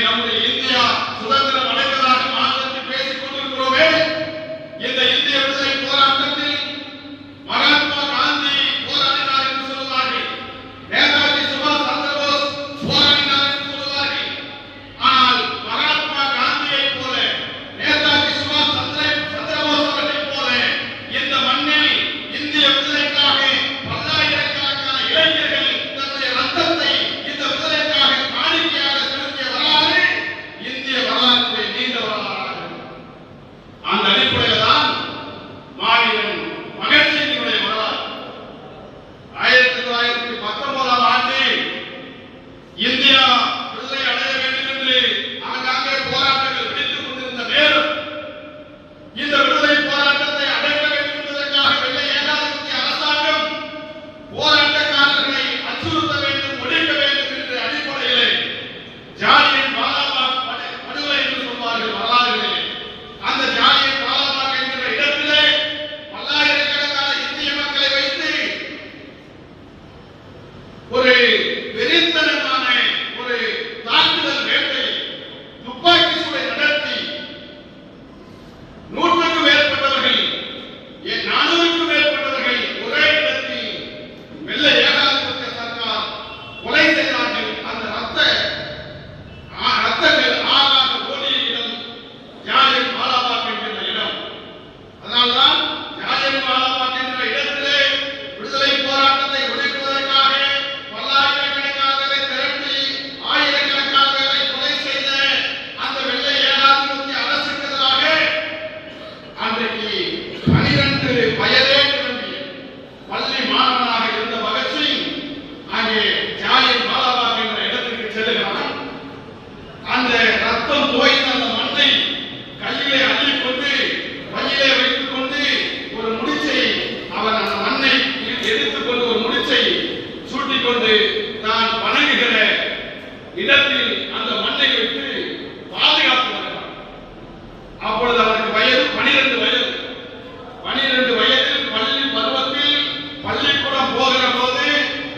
நம்முடைய இந்தியா சுதந்திரம் அடைவதாக மாநிலத்தில் பேசிக் கொண்டிருக்கிறோமே, இந்த இந்திய விடுதலை போராட்டத்தில் மகாத்மா காந்தி போராடினார் என்று சொல்வார்கள், நேதாஜி சுபாஷ் சந்திரபோஸ் போராடினார் என்று சொல்வார்கள். ஆனால் மகாத்மா காந்தியை போல, நேதாஜி சுபாஷ் சந்திரபோஸ் அவர்களைப் போல இந்த மண்ணில் இந்திய விடுதலைக்காக பல்லாயிரக்கணக்கான இளைஞர்கள் தன்னுடைய ரத்தத்தை இந்த விடுதலைக்காக காணிக்கையாக செலுத்திய வரலாறு இந்திய வரலாற்றிலே நீண்ட வரலாறு. அந்த அடிப்படையில் தான் மாவீரன் பகத்சிங்கினுடைய வரலாறு 1919ஆம் ஆண்டு இந்தியா விடுதலை அடைய வேண்டும் என்று ஆங்காங்கே போராட்டங்கள் வெடித்துக் கொண்டிருந்த நேரம், இந்த விடுதலை போராட்டத்தை அடைக்க வேண்டும் என்பதற்காக வெள்ளை ஏகாதிபத்திய அரசாங்கம் போராட்டக்காரர்களை அச்சுறுத்த வேண்டும், ஒழிக்க வேண்டும் என்ற அடிப்படையிலே ஜாலியன் வாலாபாக் படுகொலை என்று சொல்வார்கள் வரலாறுகளிலே. அந்த ஜாலியன் வாலாபாக் என்கிற இடத்திலே பல்லாயிரக்கணக்கான இந்திய மக்களை வைத்து ஒரு வெறித்தனமான ஒரு தாக்குதல் வேட்டை, துப்பாக்கி சூளை நடத்தி 100க்கும் மேற்பட்டவர்கள் 400க்கும் மேற்பட்டவர்கள் ஒரே இடத்தில் வெள்ளை ஏகாதிபத்திய சர்க்கார் கொலை செய்தார்கள். அந்த ரத்தங்கள் ஆறாக ஓடிய இடம் ஜாலியன் வாலாபாக் என்கிற இடம். அதனால்தான் ஜாலியன் வாலாபாக் என்கிற இடத்திலே விடுதலை போராட்டத்தை ஒழிப்பதற்காக பல்லாயிரக்கணக்கானவர்களை திரட்டி ஆயிரக்கணக்கானவர்களை கொலை செய்த அந்த வெள்ளை ஏகாதிபத்திய அரசுக்கு எதிராக அன்றைக்கு 12 வயதே நிரம்பிய பள்ளி மாணவனாக இருந்த பகத்சிங் அங்கே ஜாலியன் வாலாபாக் என்ற இடத்திற்கு செல்லுகிறான். அந்த ரத்தம் தோய்ந்த அந்த மண்ணை கையிலே அள்ளிக்கொண்டு பையிலே வைத்துக் கொண்டு ஒரு முடிச்சை அவன் அந்த மண்ணை எடுத்துக்கொண்டு ஒரு முடிச்சை சூட்டிக்கொண்டு தான் வணங்குகிற இடத்தில் அந்த மண்ணை வைத்து பாதுகாத்து வருகிறான். அப்பொழுது அவருக்கு வயது 12 வயது. 12 வயதில் பள்ளி பருவத்தில் பள்ளிக்கூடம் போகிற போது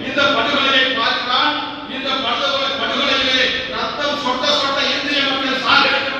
இந்த படுகொலையை பார்க்கிறான். இந்த படுகொலையிலே ரத்தம் சொட்ட சொட்ட இந்திய மக்கள் சாகடிக்க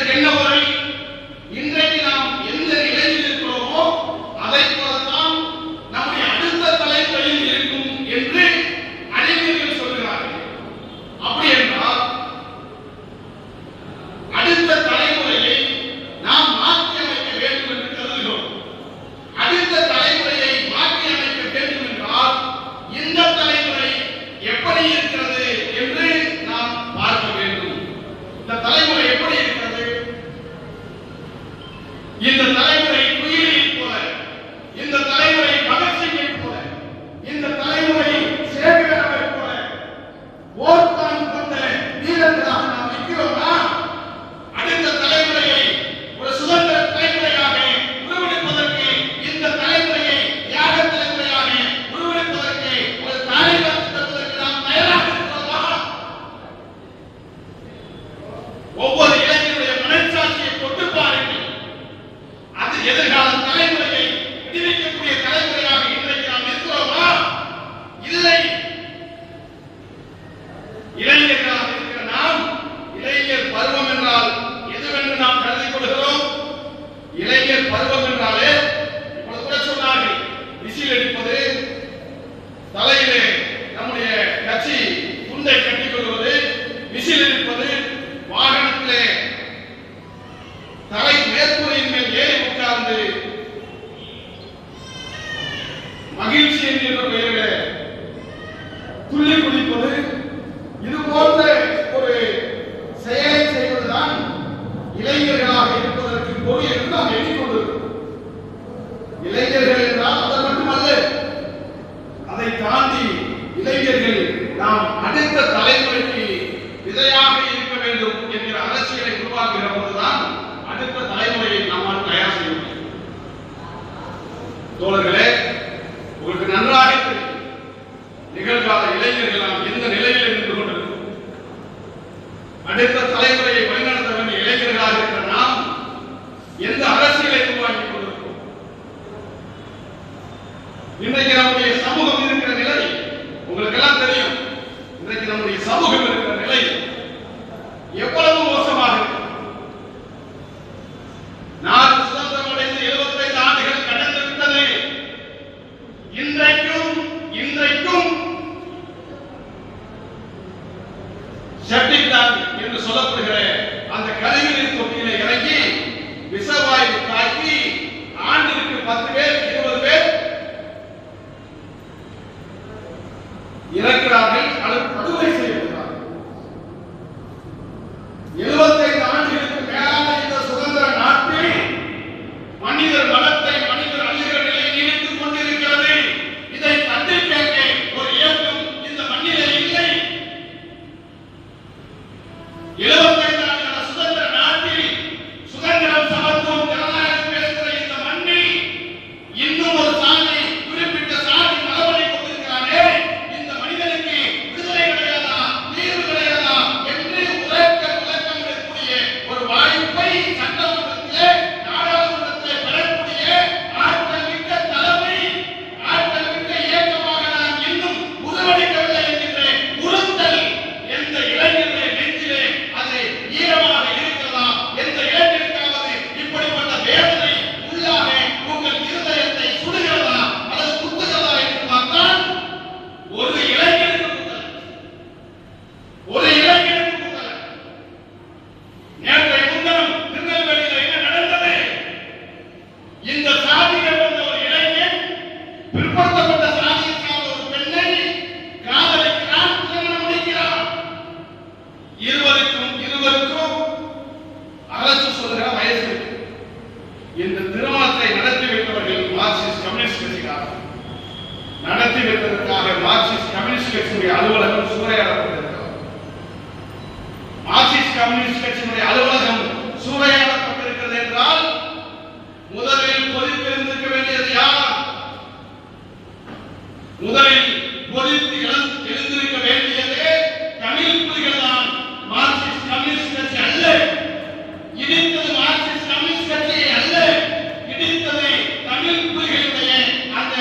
இதற்கு என்ன பொருள்? இன்றைக்கு நாம் எந்த நிலையில் இருக்கிறோமோ அதை போலத்தான் நம்முடைய அடுத்த தலைமுறையில் இருக்கும் என்று அறிஞர்கள் சொல்கிறார்கள். அப்படி என்றால் அடுத்த தலைமுறையை நாம் மாற்றி அமைக்க வேண்டும் என்று கருதுகிறோம். அடுத்த தலைமுறையை மாற்றி அமைக்க வேண்டும் என்றால் இந்த தலைமுறை எப்படி இருக்கிறது என்று நாம் பார்க்க வேண்டும். இந்த தலைமுறை எப்படி இருக்கிறது? இந்த தலைமுறை குயிலை போல, இந்த தலைமுறை பகத்சிங்கை போல, இந்த தலைமுறை சேகரவை போல போர்த்தான் கொண்ட வீரர்களாக நாம் இருக்கிறோமா? அடுத்த தலைமுறையை ஒரு சுதந்திர தலைமுறையாக உருவெடுப்பதற்கு, இந்த தலைமுறையை தியாக தலைமுறையாக உருவெடுப்பதற்கு, ஒரு தாய்வாக்கு தருவதற்கு நாம் தயாராக இருக்கிறோமா? ஒவ்வொரு இளைஞருடைய மனச்சாட்சியை தொட்டு பாருங்கள். அது எதிர்கால தலைமுறையை விடுவிக்கக்கூடிய தலைமுறையாக இன்றைக்கு நாம் இருக்கிறோமா? இல்லை. இளைஞர்களாக இருக்கிற நாம், இளைஞர் பருவம் என்றால் எதுவென்று நாம் கருதிக் கொள்கிறோம்? இளைஞர் பருவம் என்றாலே இப்பொழுது கூட சொன்னார்கள், விசில் அடிப்பது, தலையிலே நம்முடைய கட்சி துண்டை கட்டிக் கொள்வது, விசில் அடிப்பது, வாகனத்திலே தலை மேற்கூரையின் மேல் ஏறி உட்கார்ந்து மகிழ்ச்சி என்கின்ற பெயரிலே துள்ளி குதிப்பது, இது போன்ற ஒரு செயலை செய்வதுதான் இளைஞர்களாக இருப்பதற்கு பொருள் என்று நாம் எண்ணிக்கொண்டிருக்கிறோம். இளைஞர்கள் என்றால் அது மட்டுமல்ல, அதை தாண்டி இளைஞர்கள் நாம் அடுத்த தலைமுறைக்கு விதையாக இருக்க வேண்டும் என்கிற அரசியலை உருவாக்குகிற போதுதான் அடுத்த தலைமுறையை நம்மால் தயார் செய்ய முடியும். தோழர்களே, உங்களுக்கு நன்றாக தெரியும் நிகழ்கால இளைஞர்கள் நாம் எந்த நிலையில் இருந்து கொண்டிருக்கிறோம். அடுத்த தலைமுறையை வழிநடத்த வேண்டிய இளைஞர்களாக இருக்கிற நாம் எந்த அரசியலை உருவாக்கி கொண்டிருக்கிறோம்? இன்றைக்கு நம்முடைய சமூகம் இருக்கிற நிலை உங்களுக்கு எல்லாம் தெரியும். இன்றைக்கு நம்முடைய சமூகம் இருக்கிற நிலை எவ்வளவு மோசமாக இருக்கு. நாடு சுதந்திரம் அடைந்து 75 ஆண்டுகள் கடந்து விட்டது. இன்றைக்கும் செப்டிக் டேங்க் என்று சொல்லப்படுகிற அந்த கழிவுநீர் தொட்டியில இறங்கி விஷவாயு தாக்கி ஆண்டிற்கு 10 பேர் 20 பேர் இறக்கிறார்கள் அல்லது படுகொலை செய்யப்படுகிறார்கள். 75 ஆண்டுகளுக்கு மேலான இந்த சுதந்திர நாட்டில் மனிதர் மனத்தை மனிதர் அழிகிற நிலை நீடித்துக் கொண்டிருக்கிறது. இதை தட்டி கேட்க ஒரு இயக்கம் இந்த மண்ணிலே இல்லை. 75 ஆண்டுகால சுதந்திர நாட்டில் சுதந்திரம், சமத்துவம், ஜனநாயகம் பேசுகிற இந்த மண்ணில் இன்னும் ஒரு சாதி, குறிப்பிட்ட சாதி மரபணி கொண்டிருக்கிறானே, இந்த மனிதனுக்கு விடுதலை கிடையாதா, தீர்வு கிடையாதா என்று உரைக்க விளக்கம் எடுக்கக்கூடிய ஒரு வாய்ப்பை சட்டமன்றத்திலே, நாடாளுமன்றத்திலே பெறக்கூடிய ஆற்றல் மிக்க தலைமை, ஆற்றல் மிக்க இயக்கமாக நாம் இன்னும் உருவெடுக்கவில்லை என்கின்ற உறுத்தல் எந்த இளைஞருடைய நெஞ்சிலே அது ஈரமாக இருக்கிறதா? எந்த இளைஞருக்காவது இப்படிப்பட்ட வேதனை உள்ளாக உங்கள் இருதயத்தை சுடுகிறதா அல்லது குத்துகிறதா என்று பார்த்தால் ஒரு இளைஞருக்கு குத்தல், ஒரு இளைஞருக்கு குத்தல். நேற்றைய முன்தினம் திருநெல்வேலியில் என்ன நடந்தது? இந்த சாதியை வந்த ஒரு இளைஞன் பிற்படுத்தப்பட்ட சாதியை சார்ந்த ஒரு பெண்ணை காதலிக்கிறான், திருமணம் முடிக்கிறான். இருவருக்கும் அரசு சொல்கிற வயசு. இந்த திருமணத்தை நடத்தி வைத்தவர்கள் மார்க்சிஸ்ட் கம்யூனிஸ்ட் கட்சிக்காரர்கள். நடத்தி வைப்பதற்காக மார்க்சிஸ்ட் கம்யூனிஸ்ட் கட்சியுடைய அலுவலகம் சூறையாடப்பட்டிருக்கிறது. மார்க்சிஸ்ட் கம்யூனிஸ்ட் கட்சியினுடைய அலுவலகம் சூறையாடப்பட்டிருக்கிறது என்றால் முதலில் பொறுப்பிருந்திருக்க வேண்டியது யார்? முதலில் பொறுத்து எழுந்திருக்க வேண்டியது தமிழ் புலிகள் தான், மார்க்சிஸ்ட் கம்யூனிஸ்ட் கட்சி அல்ல. இடித்தது மார்க்சிஸ்ட் கம்யூனிஸ்ட் கட்சியை அல்ல, இடித்தது தமிழ் புலிகளுடைய அந்த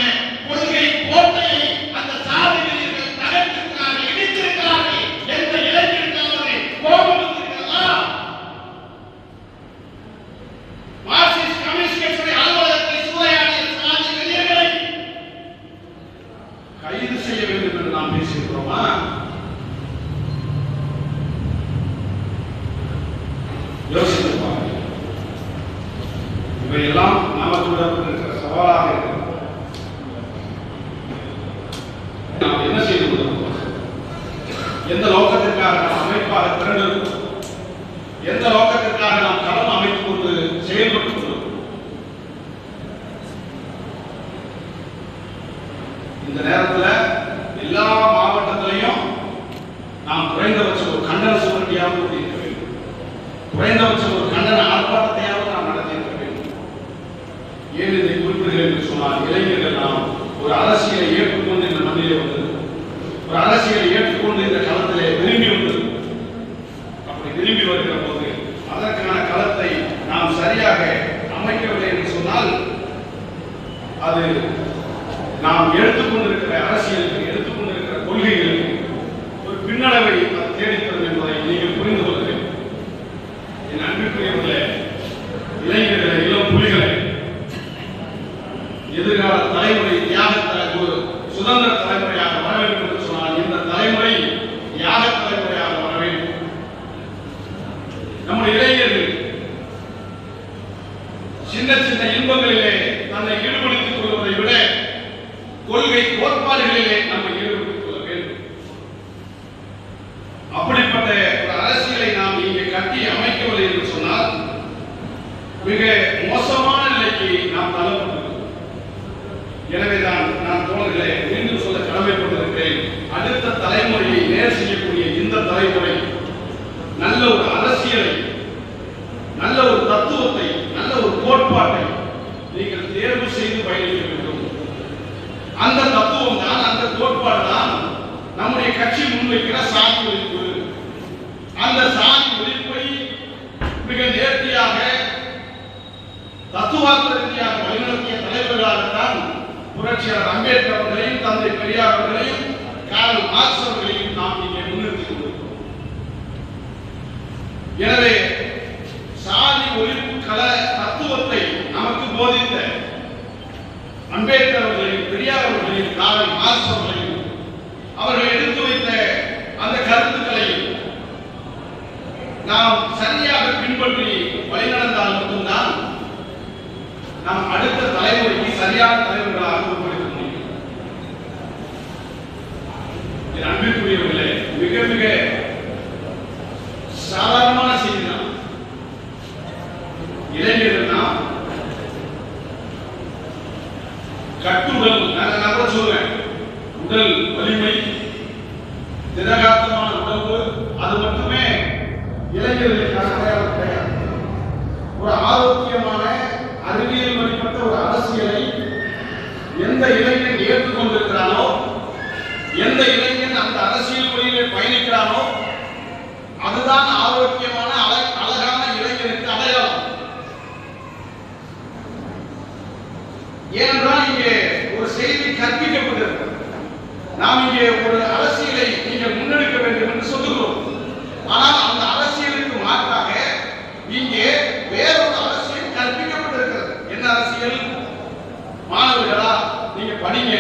கொள்கை கோட்டையை அந்த சாதி வீரர்கள் தகர்த்திருக்கிறார்கள், இடித்திருக்கிறார்கள் என்ற இளைஞர்களுக்காவது கோபம் வந்திருக்கிறதா? யோசித்து பாருங்கள். இவையெல்லாம் நமக்கு இருக்கிற சவாலாக இருக்கிறது. நாம் என்ன செய்து கொண்டிருக்கிறோம்? எந்த நோக்கத்திற்காக நாம் அமைப்பாக திரண்டிருக்கிறோம்? எந்த நோக்கத்திற்காக நாம் களம் அமைத்துக் கொண்டு செயல்பட்டுக் கொண்டிருக்கிறோம்? இந்த நேரத்தில் எல்லா மாவட்டத்திலையும் நாம் குறைந்தபட்சம் ஒரு கண்டன சுவரட்டியாவது இருக்க வேண்டும். குறைந்தபட்சம் ஒரு கண்டன ஆர்ப்பாட்டத்தையாவது நாம் நடத்தியிருக்க வேண்டும். ஏன் இதை குறிப்பிடுகிறேன் என்று சொன்னால், இளைஞர்கள் நாம் ஒரு அரசியலை ஏற்றுக்கொண்டு இந்த மண்ணிலே வந்தது, ஒரு அரசியலை ஏற்றுக்கொண்டு இந்த களத்திலே விரும்பி வந்தது. அப்படி விரும்பி வருகிற போது அதற்கான களத்தை நாம் சரியாக அமைக்கவில்லை என்று சொன்னால், அது நாம் எடுத்துக்கொண்டிருக்கிற அரசியலுக்கு, எடுத்துக்கொண்டிருக்கிற கொள்கைகளுக்கு ஒரு பின்னடைவை தேடித்தரும் என்பதை நீங்கள் புரிந்து கொள்ள வேண்டும். என் அன்பிற்குரியவர்களே, இளைஞர்களே, இளம் புலிகளை, எதிர்கால தலைமுறை தியாகத்தை ஒரு சுதந்திர தலைமுறையாக வர வேண்டும் என்று சொன்னால், இந்த தலைமுறை தியாக தலைமுறையாக வர வேண்டும். நம்முடைய இளைஞர்கள் சின்ன சின்ன இன்பங்களிலே தன்னை ஈடுபடுத்திக் கொள்வதை விட கொள்கை கோட்பாடுகளிலே நம்மை ஈடுபடுத்திக் கொள்ள வேண்டும். அப்படிப்பட்ட ஒரு அரசியலை நாம் இங்கே கட்டி அமைக்கவில்லை என்று சொன்னால் மிக மோசமான நிலைக்கு நாம் தள்ளப்பட்டிருக்கிறோம். எனவேதான் நான் தோழர்களே மீண்டும் சொல்ல கடமைப்பட்டிருக்கிறேன். அடுத்த தலைமுறையை நேர் செய்யக்கூடிய இந்த தலைமுறை நல்ல ஒரு அரசியலை, நல்ல ஒரு தத்துவத்தை, நல்ல ஒரு கோட்பாட்டை நீங்கள் தேர்வு செய்து பயணிக்க வேண்டும். அந்த தத்துவம் தான், அந்த கோட்பாடு தான் நம்முடைய கட்சி முன்வைக்கிற சாதி ஒழிப்பு. அந்த சாதி ஒழிப்பை மிக நேர்த்தியாக தத்துவார்த்த ரீதியாக வழிநடத்திய தலைவர்களாகத்தான் புரட்சியாளர் அம்பேத்கர் அவர்களையும், தந்தை பெரியார் அவர்களையும், கார்ல் மார்க்ஸ் அவர்களையும் நாம் இங்கே முன்னிறுத்திக் கொண்டிருக்கிறோம். எனவே சாதி ஒழிப்பு கல தத்துவத்தை நமக்கு போதித்த அம்பேத்கர் அவர்களையும், பெரியார் அவர்களையும், கார்ல் மார்க்ஸ் அவர்களையும், அவர்கள் எடுத்து வைத்த அந்த கருத்துக்களையும் நாம் சரியாக பின்பற்றி வழிநடந்தால் மட்டும்தான் நாம் அடுத்த தலைமுறைக்கு சரியான தலைவர்களாக உருவாக்க முடியும். என் அன்பிற்குரியவர்களே, மிக மிக சாதாரணமான செய்தி தான். இளைஞர்கள் நாம் கட்டுடல், நான் கூட சொல்றேன், உடல் வலிமை, திடகாத்தமான உடம்பு, அது மட்டுமே இளைஞர்களுக்கான அடையாளம் கிடையாது. ஒரு ஆரோக்கியமான அறிவியல் வழிபட்ட ஒரு அரசியலை எந்த இளைஞன் ஏற்றுக்கொண்டிருக்கிறானோ, எந்த இளைஞன் அந்த அரசியல் வழியிலே பயணிக்கிறானோ, அதுதான் ஆரோக்கியமான அழகான இளைஞனுக்கு அடையாளம். ஏனென்றால் இங்கே ஒரு செய்தி கற்பிக்கப்பட்டிருக்கிறது. நாம் இங்கே ஒரு அரசியலை நீங்கள் முன்னெடுக்க வேண்டும் என்று சொல்லுகிறோம். ஆனால் அந்த அரசியலுக்கு மாற்றாக இங்கே வேறொரு அரசியல் கற்பிக்கப்பட்டிருக்கிறது. என்ன அரசியல்? மாணவர்களா, நீங்க படிங்க,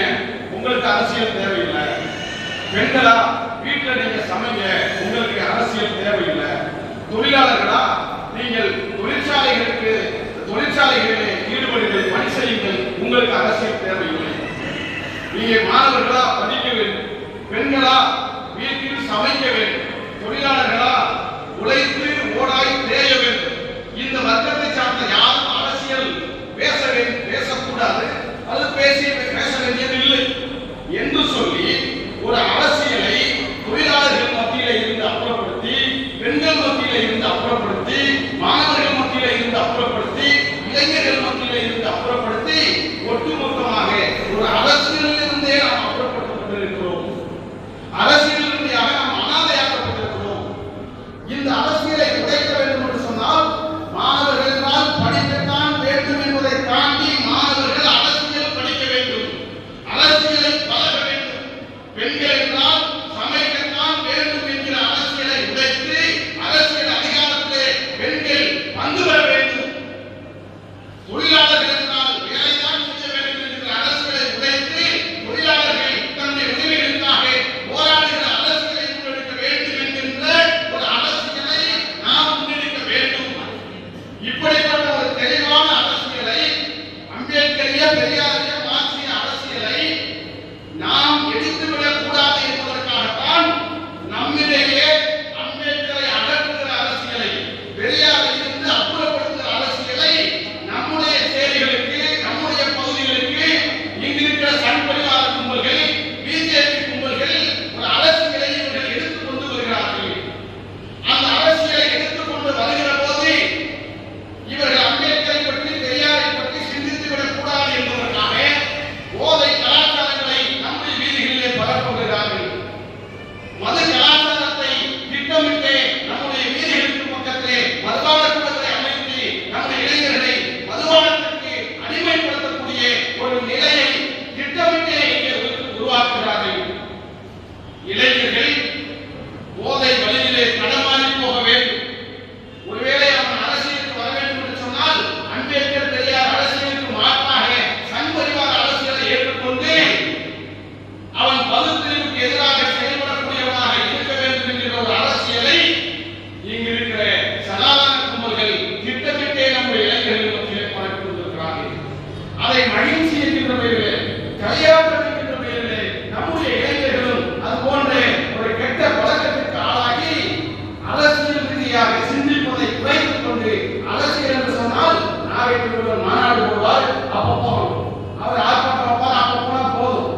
உங்களுக்கு அரசியல் தேவையில்லை. பெண்களா, வீட்டில் நீங்க சமைங்க, உங்களுக்கு அரசியல் தேவையில்லை. தொழிலாளர்களா, நீங்கள் தொழிற்சாலைகளிலே ஈடுபடுங்கள், பணி செய்யுங்கள், உங்களுக்கு அரசியல் தேவையில்லை. நீங்க மாணவர்களா, படிக்க வேண்டும். பெண்களா, வீட்டில் சமைக்க வேண்டும். தொழிலாளர்களா, உழைத்து ஓடாய் தேய வேண்டும். இந்த வர்க்கத்தை சார்ந்த யாரும் அரசியல் பேசக்கூடாது, அது பேச வேண்டியதில்லை என்று சொல்லி ஒரு அரசியலை தொழிலாளர்கள் மத்தியில இருந்து அப்புறப்படுத்தி, பெண்கள் மத்தியில இருந்து அப்புறப்படுத்தி, மாணவர்கள் மத்தியில இருந்து அப்புறப்படுத்தி, இளைஞர்கள் மத்தியில இருந்து அப்புறப்படுத்தி, ஒட்டுமொத்தமாக ஒரு அரசியலில் இருந்தே நாம் அப்புறப்பட்டுக் கொண்டிருக்கிறோம். அரசியலில் இருந்தே நாம் அனாதையாக்கப்பட்டிருக்கிறோம். இந்த அரசியல் இப்படிப்பட்ட ஒரு தெளிவான அரசியலை, அம்பேத்கரிய பெரியாரிய மார்க்சிய அரசியலை நாம் எடுத்துவிடக் கூடாது என்பதற்காகத்தான் நம்மிலேயே அம்பேத்கரை அகற்றுகிற அரசியலை, பெரியாரை இருந்து அப்புறப்படுத்துகிற அரசியலை நம்முடைய சேரிகளுக்கு, நம்முடைய பகுதிகளுக்கு, இங்கிருக்கிற சன் பரிவார கும்பல்கள், பிஜேபி கும்பல்கள் ஒரு அரசியலை இவர்கள் எடுத்துக் கொண்டு வருகிறார்கள். அந்த அரசியலை எடுத்துக்கொண்டு வருகிற போது இவர்கள் அம்பேத்கரை பற்றி, பெரியாரை பற்றி சிந்தித்துவிடக் கூடாது என்பதற்காக போதை கலாச்சாரங்களை நம்முடைய வீதிகளிலே பரப்புகிறார்கள். மது கலாச்சாரத்தை திட்டமிட்டு நம்முடைய வீதிகளுக்கு பக்கத்திலே மதுபான கூடங்களை அமைத்து நம்முடைய இளைஞர்களை மதுபானத்திற்கு அடிமைப்படுத்தக்கூடிய ஒரு நிலையை திட்டமிட்டே இங்கே உருவாக்குகிறார்கள். இளைஞர்கள் போதை வழியிலே தடமாறி போக வேண்டும். ஒருவேளை அவன் அரசியலுக்கு வர வேண்டும் என்று சொன்னால் அம்பேத்கர் பெரியார் அரசியலுக்கு மாற்றாக சங் பரிவார அரசியலை ஏற்றுக்கொண்டு அவன் பகுத்தறிவுக்கு எதிராக செயல்படக்கூடியவனாக இருக்க வேண்டும் என்கிற ஒரு அரசியலை இங்கு இருக்கிற சனாதன கும்பல்கள் திட்டமிட்டே நம்முடைய இளைஞர்கள் மத்தியிலே பரப்பி கொண்டிருக்கிறார்கள். அதை மகிழ்ச்சி என்கின்ற பெயரிலே, களியாட்டம் என்கின்ற பெயரிலே நம்முடைய இளைஞர்களும் அது போன்ற ஒரு கெட்ட பழக்கத்திற்கு ஆளாகி அரசியல் ரீதியாக சிந்திப்பதை குறைத்துக் கொண்டு, அரசியல் என்று சொன்னால் நாளைக்கு மாநாடு போடுவார், அப்ப போகணும். அவர் ஆர்ப்பாட்டம் வைப்பார், அப்ப போனா போதும்.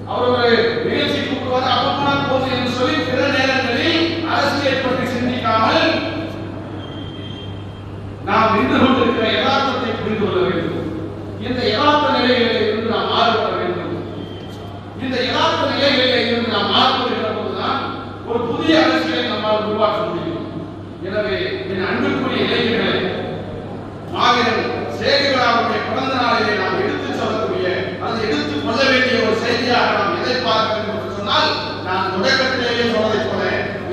அவர் ஒரு நிகழ்ச்சி கூப்பிடுவார், அப்ப போனா போதும் என்று சொல்லி பிற நேரங்களில் அரசியல் பற்றி சிந்திக்காமல் நாம் நின்று கொண்டிருக்கிற யதார்த்தத்தை புரிந்து கொள்ள வேண்டும். இந்த யதார்த்த நிலைகளில் இருந்து நாம் மாறுபட வேண்டும். இந்த யதார்த்த நிலைகளில் இருந்து நாம் மாறுபடுகிற போதுதான் ஒரு புதிய அரசியலை நம்மால் உருவாக்க முடியும். எனவே என் அன்புக்குரிய இளைஞர்களை, மாவீரன் சேகராவுடைய பிறந்த நாளிலே நாம் எடுத்துச் சொல்லக்கூடிய, அதை எடுத்துக் கொள்ள வேண்டிய ஒரு செய்தியாக நாம் எதை பார்க்க வேண்டும் என்று சொன்னால், நான் தொடக்கத்திலேயே சொன்னதைப் போல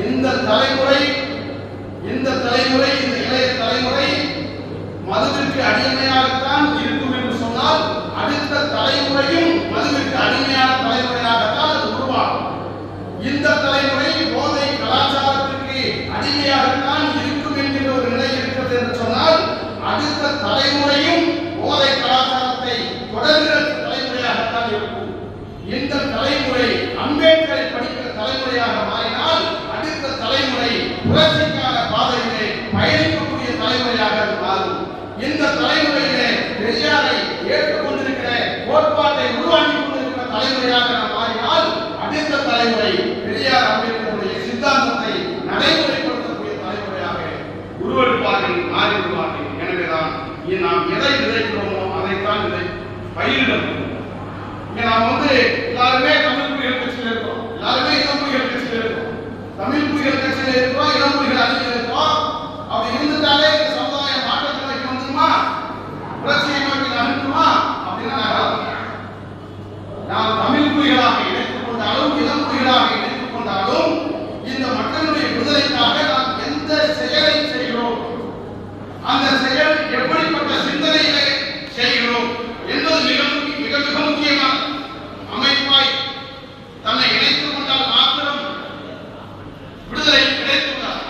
இந்த தலைமுறை, இந்த இளைய தலைமுறை மதுவிற்கு அடிமையாகத்தான் இருக்கும் என்று சொன்னால், அடுத்த தலைமுறையும் மதுவிற்கு அடிமையான தலைமுறையாகத்தான் அது உருவாகும். இந்த தலைமுறை போதை கலாச்சாரத்திற்கு அடிமையாகத்தான் இருக்கும் என்கிற ஒரு நிலை இருக்கிறது என்று சொன்னால், அடுத்த தலைமுறையும் போதை கலாச்சாரத்தை தொடர்கிற தலைமுறையாகத்தான் இருக்கும். இந்த தலைமுறை அம்பேத்கரை படிக்கிற தலைமுறையாக மாறினால், அடுத்த தலைமுறை புரட்சிக்கான பாதையிலே பயணிக்கக்கூடிய தலைமுறையாக அது மாறும். இந்த தலைமுறையிலே பெரியாரை ஏற்றுக்கொண்டிருக்கிற, கோட்பாட்டை உருவாக்கி கொண்டிருக்கிற தலைமுறையாக நாம் மாறினால், அடுத்த தலைமுறை பெரியார் அம்பேத்கருடைய சித்தாந்தத்தை நடைமுறைப்படுத்தக்கூடிய தலைமுறையாக உருவெடுப்பார்கள், மாறிவிடுவார்கள். எனவேதான் நாம் எதை விதைக்கிறோமோ அதைத்தான் பயிரிடும். இங்க நாம் எல்லாருமே தமிழ் புலிகள் கட்சியில் இருக்கோம், எல்லாருமே இளம் புலிகள் கட்சியில் இருக்கோம், தமிழ் புலிகள் கட்சியில் இருக்கிறோம், இளம் புலிகள் அணியில் இருக்கோம். அப்படி இருந்துட்டாலே இந்த சமுதாயம் மாற்றத்தை நோக்கி வந்துருமா, புரட்சியை நோக்கி நகர்ந்துமா அப்படின்னா நாம் தமிழ் புலிகளாக இணைத்துக் கொண்டாலும், இளம் புலிகளாக இணைத்துக் கொண்டாலும், இந்த மக்களுடைய விடுதலைக்காக நாம் எந்த செயலை செய்கிறோம், அந்த செயல் எப்படிப்பட்ட சிந்தனைகளை செய்கிறோம் என்பது மிக மிக முக்கியமான அமைப்பாய் தன்னை இணைத்துக் கொண்டால் மாத்திரம் விடுதலை கிடைத்துள்ளார்.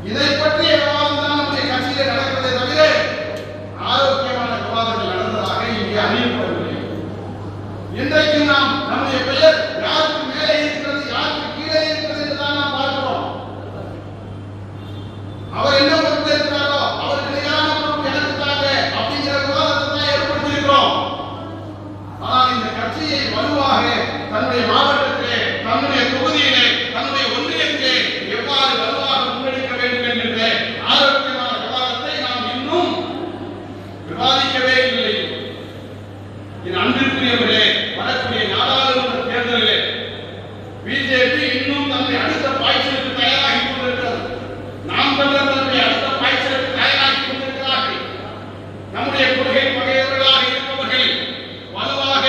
இதை பற்றிய விவாதம் தான் நம்முடைய கட்சியிலே நடக்கிறதே தவிர ஆரோக்கியமான விவாதங்கள் நடந்ததாக இங்கே அறியப்படவில்லை. இன்றைக்கு நாம் நம்முடைய பெயர் யாருக்கு மேலே இருக்கிறது யாருக்கு கீழே இருக்கிறது என்றுதான் நாம் பார்க்கிறோம். அவர் என்ன பொறுப்பு இருக்கிறாரோ அவருக்கு நிகரான பொறுப்பு எனக்கு தாங்க அப்படிங்கிற விவாதத்தை தான் ஏற்படுத்தியிருக்கிறோம். ஆனால் இந்த கட்சியை வலுவாக தன்னுடைய மாவட்டத்திலே தன்னுடைய தொகுதியிலே தன்னுடைய ஒன்றியத்திலே எவ்வாறு வலுவாக முன்னெடுக்க வேண்டும் என்கின்ற ஆரோக்கியமான விவாதத்தை நாம் இன்னும் விவாதிக்கவே இல்லை. என் அன்பிற்குரியவர்களே, வரக்கூடிய நாடாளுமன்ற தேர்தலிலே பிஜேபி இன்னும் தன்னுடைய அடுத்த பாய்ச்சலுக்கு தயாராகி கொண்டிருக்கிறது. நாம் தன்னுடைய அடுத்த பாய்ச்சலுக்கு தயாராகி கொண்டிருக்கிறார்கள். நம்முடைய கொள்கை பகையவர்களாக இருப்பவர்கள் வலுவாக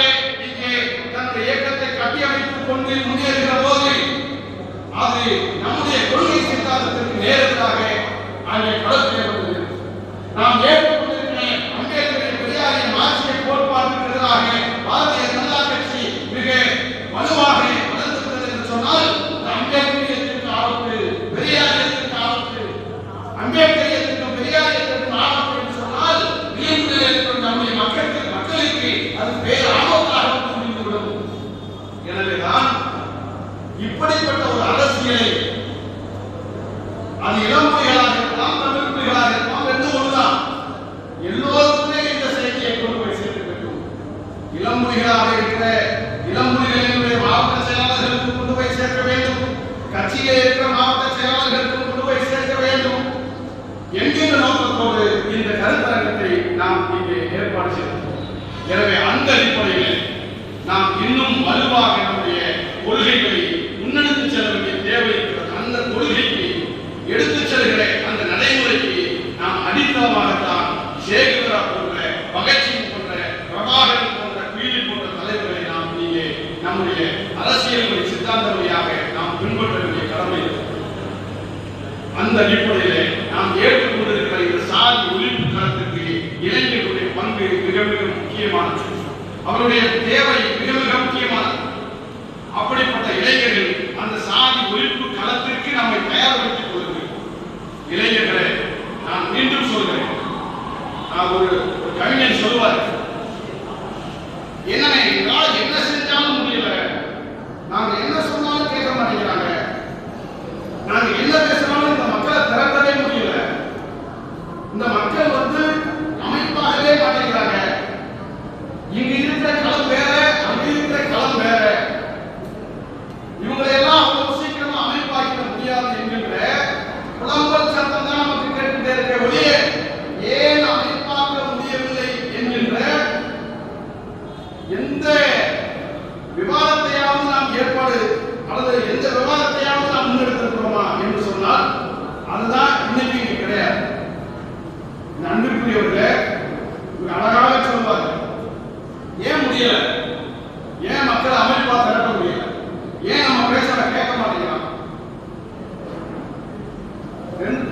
இங்கே தன்னுடைய இயக்கத்தை கட்டியமைத்துக் கொண்டு முன்னேறுகிற போது அது நம்முடைய கொள்கை சித்தாந்தத்திற்கு நேரடியாக அங்கே களத்திலே நாம் ஏற்றுக்கொண்டிருக்கிற அம்பேத்கரின் பெரியாரின் மார்க்சிய கோட்பாட்டுக்கு எதிராக பாரதிய ஜனதா கட்சி மிக வலுவாக வளர்ந்திருக்கிறது என்று சொன்னால் அம்பேத்கரியத்திற்கு ஆபத்து, பெரியாரியத்திற்கு ஆபத்து. அம்பேத்கரியத்திற்கும் பெரியாரியத்திற்கும் ஆபத்து என்று சொன்னால் நீண்ட நம்முடைய மக்களுக்கு அது பேர் ஆபத்தாக முடிந்துவிடும். எனவேதான் இப்படிப்பட்ட ஒரு அரசியலை அது இளம்புலிகளாக இருக்கலாம் தமிழ்மொழிகளாக இருக்கலாம் என்று ஒன்றுதான் எல்லோருக்குமே இந்த செய்தியை கொண்டு போய் சேர்க்க வேண்டும். இளம்புலிகளாக இருக்கிற இளம்புலிகளினுடைய மாவட்ட செயலாளர்களுக்கு கொண்டு போய் சேர்க்க வேண்டும். கட்சியிலே இருக்கிற மாவட்ட செயலாளர்களுக்கு கொண்டு போய் சேர்க்க வேண்டும் என்கின்ற நோக்கத்தோடு இந்த கருத்தரங்கத்தை நாம் இங்கே ஏற்பாடு செய்தோம். எனவே அந்த அடிப்படையில் நாம் இன்னும் வலுவாக நம்முடைய கொள்கைகளை முன்னெடுத்து செல்ல வேண்டிய தேவை இருக்கிறது. அந்த கொள்கைக்கு எடுத்துச் செல்கிற அந்த நடைமுறைக்கு நாம் அடித்தளமாகத்தான் சேகுவரா போன்ற, பகத்சிங் போன்ற, பிரபாகரன் போன்ற, குயிலி போன்ற தலைவர்களை நாம் இங்கே நம்முடைய அரசியல் வழி சித்தாந்த வழியாக நாம் பின்பற்ற வேண்டிய கடமை இருக்கிறது. அந்த அடிப்படையிலே நாம் ஏற்றுக்கொண்டிருக்கிற இந்த சாதி ஒழிப்பு களத்திற்கு இளைஞர்களுடைய பங்கு மிக மிக முக்கியமானது. அவருடைய தேவை மிக மிக முக்கியமானது. அப்படிப்பட்ட இளைஞர்கள் அந்த சாதி ஒழிப்பு களத்திற்கு நம்மை தயார்படுத்திக் கொள்ளுங்கள். இளைஞர்களே, நான் மீண்டும் சொல்கிறேன், ஒரு கவிஞன் சொல்லுவார், என்ன என்றால் என்ன செஞ்சாலும் முடியல, நாங்க என்ன சொன்னாலும் கேட்க மாட்டேங்கிறாங்க, நாங்க என்ன பேசினாலும் இந்த மக்களை திரட்டவே முடியல, இந்த மக்கள் அமைப்பாகவே மாட்டேங்கிறாங்க, இங்க இருக்கிற களம் வேற அங்க இருக்கிற களம் வேற, இவங்களையெல்லாம் அவ்வளவு சீக்கிரமா அமைப்பாக்கிட முடியாது என்கின்ற புலம்பல் சத்தம் தான் நமக்கு கேட்டுட்டே இருக்க ஒழிய ஏன் அமைப்பாக்க முடியவில்லை என்கின்ற எந்த விவாதத்தையாவது நாம் ஏற்பாடு அல்லது எந்த விவாதத்தையாவது நாம் முன்னெடுத்திருக்கிறோமா என்று சொன்னால் அதுதான் இன்னைக்கு இங்க கிடையாது. இந்த அன்பிற்குரியவர்களே அழகாக சொல்வாங்க, ஏன் முடியல, ஏன் மக்கள் அமைப்பா திரட்ட முடியல, ஏன் நம்ம பேசுற கேட்க மாட்டேங்கிறான்.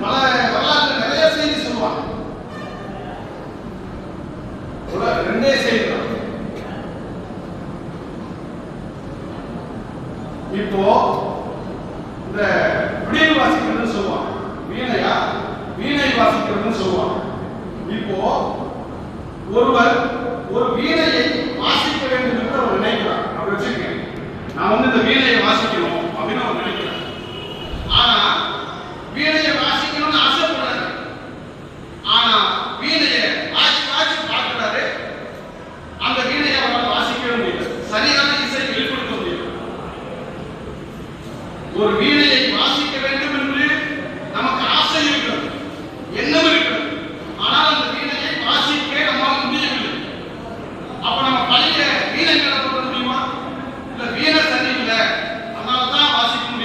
பல வரலாற்று நிறைய செய்தி சொல்லுவாங்க, ரெண்டே செய்தி தான். இப்போ இந்த வீணை வாசிக்கிறதுன்னு சொல்லுவாங்க, வீணை வாசிக்கிறதுன்னு சொல்லுவாங்க. இப்போ ஒருவர் ஒரு வீணையை வாசிக்க வேண்டும் என்று அவர் நினைக்கிறார். அப்படி வச்சிருக்கேன், நான் இந்த வீணையை வாசிக்கணும் அப்படின்னு அவர் நினைக்கிறார். ஆனா வீணையை வாசிக்கணும்னு ஆசைப்படுறாரு. ஆனா வீணையை வாசி பார்க்கிறாரு, அந்த வீணையை அவரால் வாசிக்கவே முடியல, சரியான இசை வெளிப்படுத்த முடியல. ஒரு வீணையை வாசிக்க வேண்டும் என்று நமக்கு ஆசை இருக்கிறது, எண்ணம் இருக்கிறது, ஆனால் அந்த வீணையை வாசிக்க நம்மால் முடியவில்லை. அப்ப நம்ம பழைய வீணை மேல போட முடியுமா? இல்ல வீணை சரியில்லை அதனாலதான் வாசிக்க முடியும்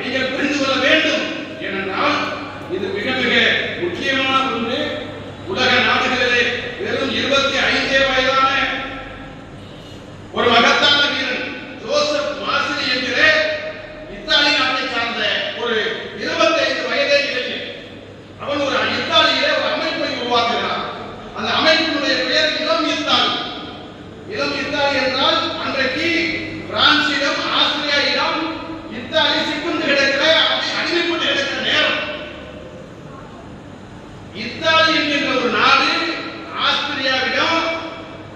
நீங்கள் புரிந்து கொள்ள வேண்டும். ஏனென்றால் இது மிக மிக முக்கியமான ஒன்று. உலக நாடுகளிலே வெறும் 25 வயதான ஒரு மகத்தான வீரன் ஜோசப் மாசினி என்கிற இத்தாலி நாட்டை சார்ந்த ஒரு 25 வயதே இளைஞன். அவன் ஒரு இத்தாலியிலே ஒரு அமைப்பை உருவாக்குகிறான். அந்த அமைப்பினுடைய பெயர் இளம் இத்தாலி. இளம் இத்தாலி என்றால் அன்றைக்கு பிரான்சிடம் ஆஸ்திரியாவிடம் இத்தாலி சிக்குண்டு கிடக்கிற அடிமைப்பட்டு கிடக்கிற நேரம். இத்தாலி என்கின்ற ஒரு நாடு ஆஸ்திரியாவிடம்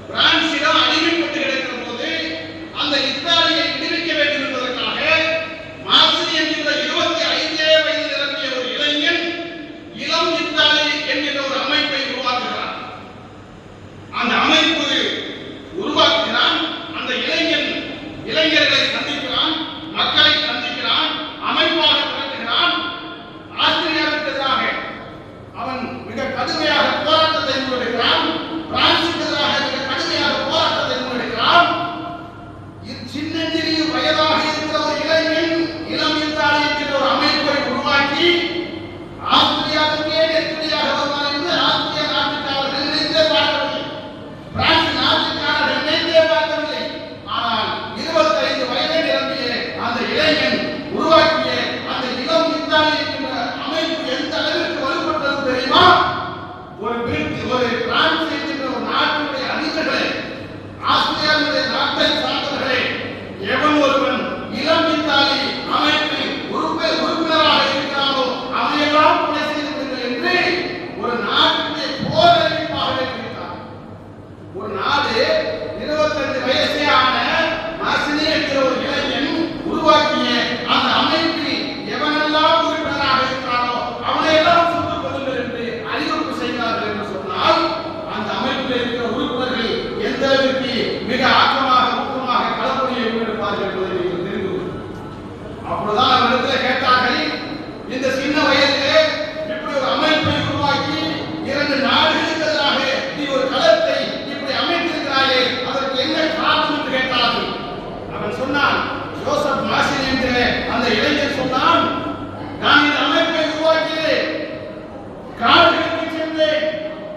பிரான்சிடம் அடிமைப்பட்டு கிடக்கிற போது அந்த இத்தாலியை விடுவிக்க வேண்டும் என்பதற்காக மாசினி என்கின்ற 25 வயது நிரம்பிய ஒரு இளைஞன் இளம் இத்தாலி என்கின்ற ஒரு அமைப்பை உருவாக்குகிறார். அந்த அமைப்பு உருவாக்குகிறான். அந்த இளைஞர்களை சந்திக்கிறான், மக்களை சந்திக்கிறான், அமைப்பாக திரட்டுகிறான். ஆஸ்திரியாவுக்கு எதிராக அவன் மிக கடுமையாக போராட்டத்தை முன்னெடுக்கிறான். பிரான்சுக்கு எதிராக மிக கடுமையாக போராட்டத்தை முன்னெடுக்கிறான். சின்னஞ்சிறிய வயதாக இருக்கிற ஒரு இளைஞன் இளம் இத்தாலி என்கிற ஒரு அமைப்பை உருவாக்கி ஆஸ்திரியாவுக்கே நெருக்கடியாக வருவான் என்று ஆஸ்திரியா நாட்டுக்காரர்கள் நினைத்தே பார்க்கவில்லை. பிரான்ஸ் நாட்டுக்காரர்கள் நினைத்தே பார்க்கவில்லை. ஆனால் 25 வயதை நிரம்பிய அந்த இளைஞன் உருவாக்கிய அந்த இளம் இத்தாலி என்கிற அமைப்பு எந்த அளவிற்கு வலுப்பட்டது தெரியுமா? ஒரு பிரான்ஸ் என்கிற ஒரு நாட்டுடைய அதிபர்களே, ஆஸ்திரியாவுடைய நாட்டை சார்ந்தவர்களே, எவன் ஒருவன் இளம் இத்தாலி அமைப்பில் உறுப்பினராக இருக்கிறானோ அவனையெல்லாம் கொலை செய்து விடுங்கள் என்று ஒரு நாட்டுடைய போர் அறிவிப்பாக இருக்கிறார். ஒரு நாடு 25 வயசே ஆன மாசினி என்கிற ஒரு இளைஞன் உருவாக்கிய அந்த அமைப்பில் எவனெல்லாம் உறுப்பினராக இருக்கிறானோ அவனையெல்லாம் சுட்டுக் கொள்ளுங்கள் என்று அறிவிப்பு செய்கிறார்கள் என்று சொன்னால் அந்த அமைப்பில் இருக்கிற உறுப்பினர்கள் எந்த அளவிற்கு மிக ஆக்கமாக ஊக்கமாக களப்பணியை முன்னெடுப்பார்கள் என்பதை நீங்கள் தெரிந்து கொள்ளுங்கள். அப்பொழுதுதான் அவரிடத்தில் கேட்டார்கள், இந்த சின்ன வயதிலே இப்படி ஒரு அமைப்பை உருவாக்கி 2 நாடுகளுக்கு எதிராக நீ ஒரு களத்தை இப்படி அமைத்திருக்கிறாயே, அதற்கு என்ன காரணம் என்று கேட்டார்கள். அவன் சொன்னான், ஜோசப் மாசினி என்கிற அந்த இளைஞர் சொன்னான், நான் இந்த அமைப்பை உருவாக்கினேன், காடுகளுக்கு சென்றேன்,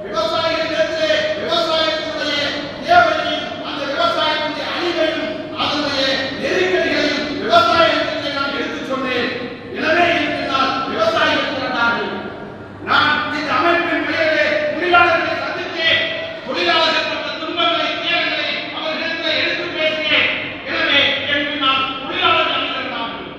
விவசாயிகளிடத்திலே விவசாயத்தினுடைய தேவையையும் அந்த விவசாயத்தினுடைய அழிவையும் அதனுடைய நெருக்கடிகளையும் விவசாயத்திலே நான் எடுத்துச் சொன்னேன். எனவே என்னால் விவசாயிகள் திரண்டார்கள். நான் இந்த அமைப்பின் பெயரிலே தொழிலாளர்களை சந்தித்தேன். தொழிலாளர்கள் பட்ட துன்பங்களை தேவைகளை அவர்களிடத்தில் எடுத்து பேசினேன். எனவே என்று நான் தொழிலாளர்கள் திரண்டார்கள்.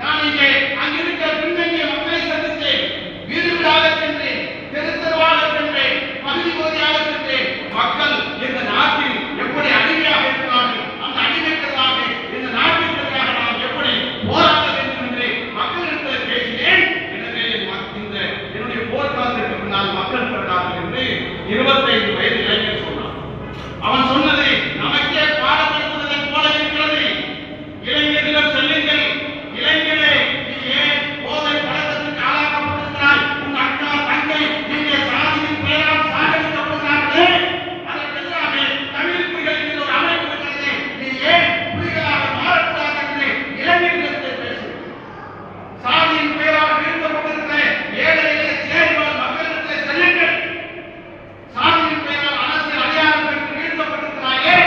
நான் இங்கே அங்கிருக்கிற பின்தங்கிய மக்களை சந்தித்தேன். வீடு வீடாக சென்றேன், தெரு தெருவாக சென்றேன், பகுதி பகுதியாக சென்றேன். மக்கள் இந்த நாட்டில் எப்படி அடிமையாக இருக்கிறார்கள், அந்த அடிமைக்கெதிராக இந்த நாட்டிற்கு எதிராக நாம் எப்படி போராட வேண்டும் என்று மக்களிடத்தில் பேசினேன். எனவே இந்த என்னுடைய போர்க்காலத்திற்கு பின்னால் மக்கள் திரண்டார்கள் என்று 25 வயது இளைஞர் சொன்னான். அவன் சொன்னது நமக்கே பாடப்படுத்துவதை போல இருக்கிறது. இளைஞர்களிடம் செல்லுங்கள், இளைஞரே நீ ஏன் போதை பழக்கத்திற்கு ஆளாக்கப்பட்டிருக்கிறாய்? உன் அக்கா தங்கை இங்கே சாதியின் பெயரால் சாகடிக்கப்படுகிறார்களே, அதற்கு எதிராக தமிழ் புலிகள் என்கிற ஒரு அமைப்பு இருக்கிறது. நீ ஏன் புலிகளாக மாறக்கூடாது என்று இளைஞர்களிடத்தில் பேசு. சாதியின் பெயரால் வீழ்த்தப்பட்டிருக்கிற ஏழை எளிய சேரிவாழ் மக்களிடத்தில் செல்லுங்கள். சாதியின் பெயரால் அரசியல் அதிகாரம் பெற்று வீழ்த்தப்பட்டிருக்கிறாயே,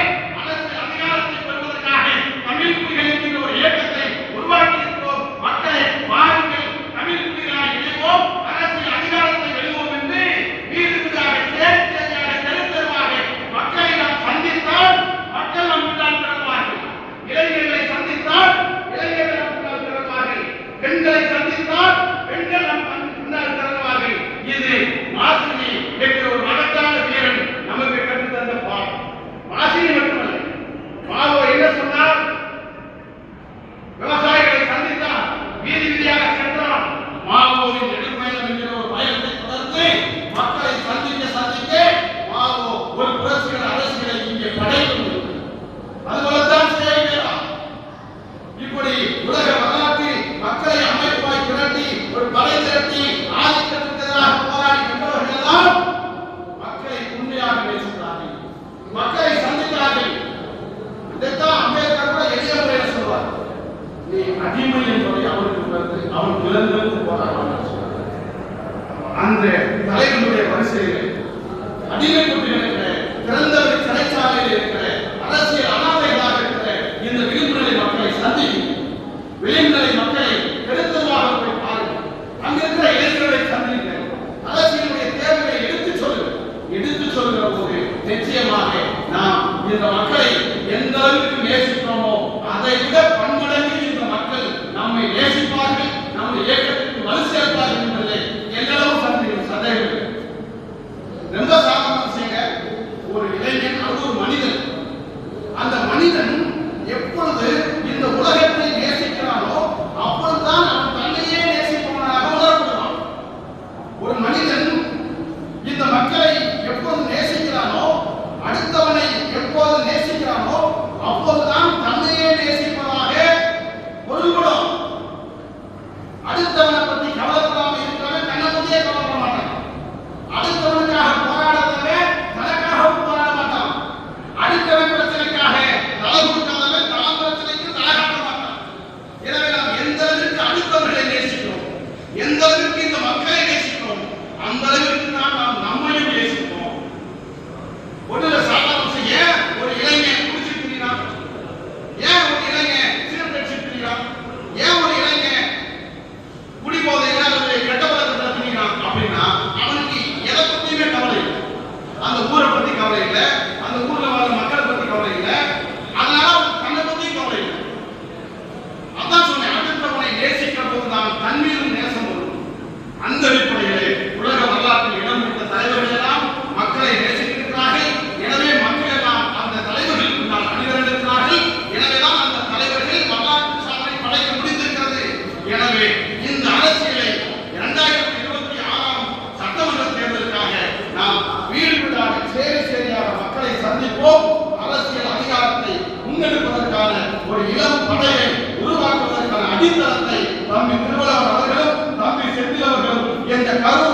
அரசியல் அதிகாரத்தை பெறுவதற்காக தமிழ் புலிகள் என்கிற ஒரு இயக்கத்தை உருவாக்கி இருக்கிறோம். மக்களை வாருங்கள், தமிழ் புலிகளாக இணைவோம், அரசியல் அதிகாரத்தை வெல்வோம் என்று வீடு வீடாக சேரி சேரியாக தெரு தெருவாக மக்களை நாம் சந்தித்தால் மக்கள் நம் பின்னால் திரள்வார்கள். இளைஞர்களை சந்தித்தால் இளைஞர்கள் நம் பின்னால் திரள்வார்கள். பெண்களை சந்தித்தால் பெண்கள் நம் பின்னால் திரள்வார்கள். இது மாசினி என்கிற ஒரு மகத்தான வீரன் நமக்கு கற்றுத் தந்த பாடம். மாசினி மட்டுமல்ல, மாவோ என்ன சொன்னார்? விவசாயிகளை சந்தித்தார், வீதி வீதியாக சென்றார். மாவோவின் நெடுப்பயணம் என்கிற ஒரு பயணத்தை தொடர்ந்து மக்களை சந்திக்க மாவோ ஒரு புரட்சிகர அரசியலை இங்கே படைத்து அதுபோலத்தான் செய்கிறார். இப்படி உலக வரலாற்றில் மக்களை அமைப்பாய் திரட்டி ஒரு படை திரட்டி ஆதிக்கத்திற்கு எதிராக போராடி வென்றவர்கள் விலங்குகளுக்கு போராடுவாங்க. அந்த தலைவனுடைய வரிசையில் அடிமைப்பட்டு இருக்கிற திறந்தவெளி சிறைச்சாலையில் இருக்கிற அரசியல் அனாதைகளாக இருக்கிற இந்த விளிம்புநிலை மக்களை சந்திக்கும். விளிம்புநிலை மக்களை கெடுத்ததாக போய் பாருங்கள். அங்க இருக்கிற இளைஞர்களை சந்திக்க அரசியலுடைய தேவையை எடுத்து சொல்லுகிற போது நிச்சயமாக நாம் இந்த மக்களை எந்த அளவுக்கு நேசிக்கிறோமோ அதை விட பன்மடங்கு இந்த மக்கள் நம்மை நேசிப்பார்கள், நம்முடைய இயக்கத்திற்கு வலு சேர்ப்பார்கள் என்பதை எல்லோரும் சந்தேகம். ரொம்ப சாதாரண விஷயங்க. ஒரு இளைஞன் அது ஒரு மனிதன். அந்த மனிதன் எப்பொழுது இந்த உலகத்தை நேசிக்கிறானோ அப்பொழுதுதான் அவன் தன்னையே நேசிப்பவனாக உணரப்படுவான். ஒரு மனிதன் இந்த மக்களை எப்போது நேசிக்கிறானோ, அடுத்தவனை எப்போது நேசிக்கிறானோ அப்போதுதான் தன்னையே நேசிப்பதாக பொருள்படும். அடுத்தவனை பற்றி கவலைப்படாமல் இருக்கிறவன் தன்னை பற்றியே கவலைப்பட மாட்டான். அடுத்தவனுக்காக போராடாதவன் தனக்காகவும் போராட மாட்டான். அடுத்தவன் பிரச்சனைக்காக தலை கொடுக்காதவன் தான் பிரச்சனைக்கு தலை காட்ட மாட்டான். எனவே நாம் எந்த அளவிற்கு அடுத்தவர்களை நேசிக்கிறோம், எந்த அளவிற்கு இந்த மக்களை நேசிக்கிறோம், அந்த அளவிற்கு நாம் நம்மையும் நேசிப்போம். ஒன்றுல சாதாரண ஏன் ஒரு இளைஞன் குடிச்சிட்டு திரிகிறான், ஏன் ஒரு இளைஞன் சிகரெட் அடிச்சிட்டு திரிகிறான், ஏன் ஒரு இளைஞன் குடிபோதையில அல்லது கெட்ட பழக்கத்தில் திரிகிறான் அப்படின்னா அவனுக்கு எதை பத்தியுமே கவலை இல்லை. அந்த ஊரை பத்தி கவலை இல்லை, அந்த ஊர்ல வாழ்ற மக்களை பத்தி கவலை இல்லை, அதனால அவன் தன்னை பத்தியும் கவலை இல்லை. அதான் சொன்னேன், அடுத்தவனை நேசிக்கிற போதுதான் தன் மீதும் நேசம் வரும். அந்த அடிப்படையிலே உலக வரலாற்றில் இடம் பெற்ற தலைவர்கள் எல்லாம் மக்களை நேசித்திருக்கிறார்கள். எனவே மக்கள் எல்லாம் அந்த தலைவர்களுக்கு முன்னால் அணிதிரண்டிருக்கிறார்கள். எனவேதான் அந்த தலைவர்கள் வரலாற்று சாதனை படைக்க முடிந்திருக்கிறது. எனவே இந்த அரசியலை 2026 சட்டமன்ற தேர்தலுக்காக நாம் வீடு வீடாக சேரியாக மக்களை சந்திப்போம். அரசியல் அதிகாரத்தை முன்னெடுப்பதற்கான ஒரு இளம் படையை உருவாக்குவதற்கான அடித்தளத்தை தம்பி திருவள்ளுவர் அவர்களும் தம்பி செந்தில் அவர்களும் என்ற கரு